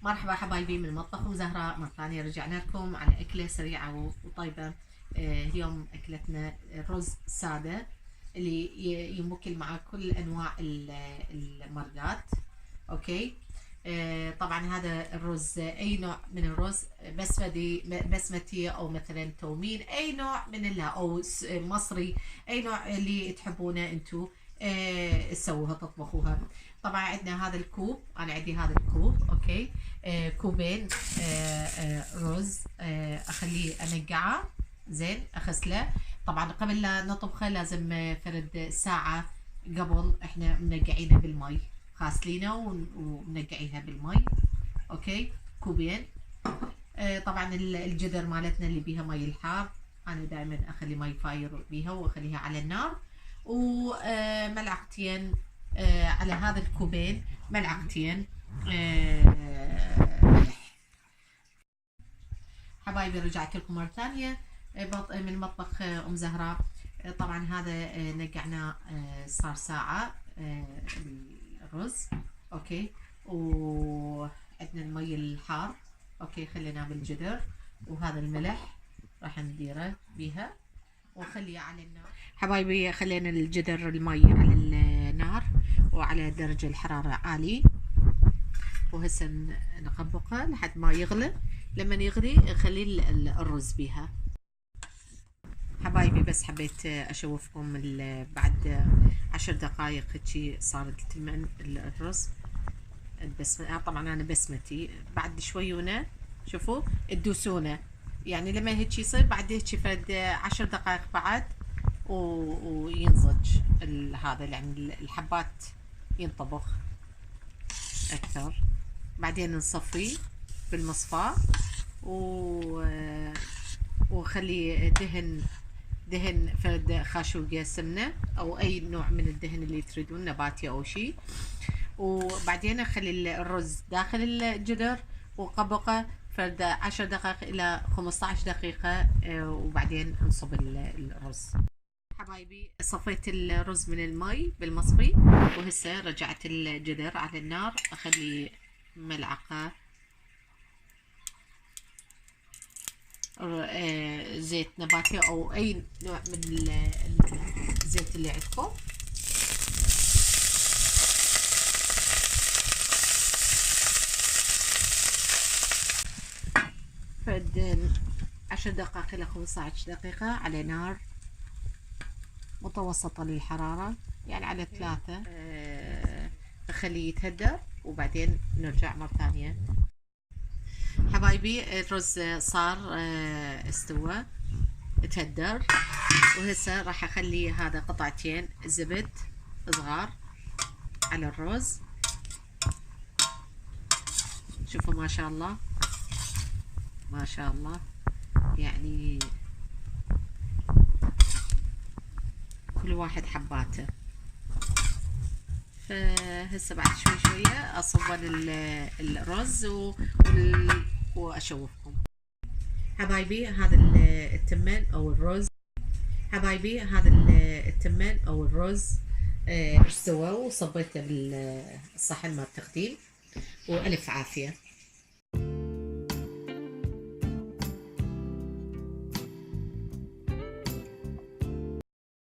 مرحبا حبايبي من مطبخ ام زهراء مرة ثانية. رجعنا لكم على أكلة سريعة وطيبة. اليوم أكلتنا رز سادة اللي يمكن مع كل أنواع المرقات. أوكي. طبعا هذا الرز أي نوع من الرز، بسمتي أو مثلا تومين، أي نوع من أو مصري، أي نوع اللي تحبونه أنتو تسووها تطبخوها. طبعا عندنا هذا الكوب، انا عندي هذا الكوب. اوكي. كوبين رز. اخليه انقعه زين، اغسله. طبعا قبل لا نطبخه لازم فرد ساعة قبل احنا منقعينه بالمي، غاسلينه ومنقعيها بالمي. اوكي. كوبين. طبعا الجدر مالتنا اللي بيها مي الحار، انا دائما اخلي مي فاير بيها واخليها على النار. وملعقتين على هذا الكوبين، ملعقتين ملح. حبايبي رجعت لكم مرة ثانية من مطبخ أم زهراء. طبعا هذا نقعناه صار ساعة الرز. أوكي. وعندنا المي الحار. أوكي، خليناه بالجدر. وهذا الملح راح نديره بيها وخليه على النار. حبايبي خلينا الجدر المي على النار وعلى درجة الحرارة عالي، وهسه نقبقه لحد ما يغلي. لما يغلي خلي الرز بيها. حبايبي بس حبيت اشوفكم بعد 10 دقائق هيجي صار تمن الرز البسمتي. طبعا انا بسمتي بعد شويونه، شوفوا تدوسونه، يعني لما هيك يصير بعد هيك فرد 10 دقائق بعد وينضج هذا، يعني الحبات ينطبخ اكثر. بعدين نصفيه بالمصفاة وخلي دهن فرد خاشوقة سمنة او اي نوع من الدهن اللي تريدون، نباتي او شيء. وبعدين اخلي الرز داخل الجدر وقبقه فرد 10 دقائق الى 15 دقيقة. وبعدين نصب الرز. حبايبي صفيت الرز من المي بالمصفي، وهسه رجعت الجدر على النار. اخلي ملعقة زيت نباتي او اي نوع من الزيت اللي عندكم. فرد 10 دقائق الى 15 دقيقة على نار متوسطة للحرارة، يعني على 3. اخليه يتهدر وبعدين نرجع مرة ثانية. حبايبي الرز صار استوى تهدر، وهسه راح اخلي هذا قطعتين زبد صغار على الرز. شوفوا ما شاء الله ما شاء الله، يعني كل واحد حباته. فهسه بعد شوية اصبن الرز واشوفكم. حبايبي هذا التمن او الرز، حبايبي هذا التمن او الرز استوى وصبيته بالصحن مال التقديم، والف عافية.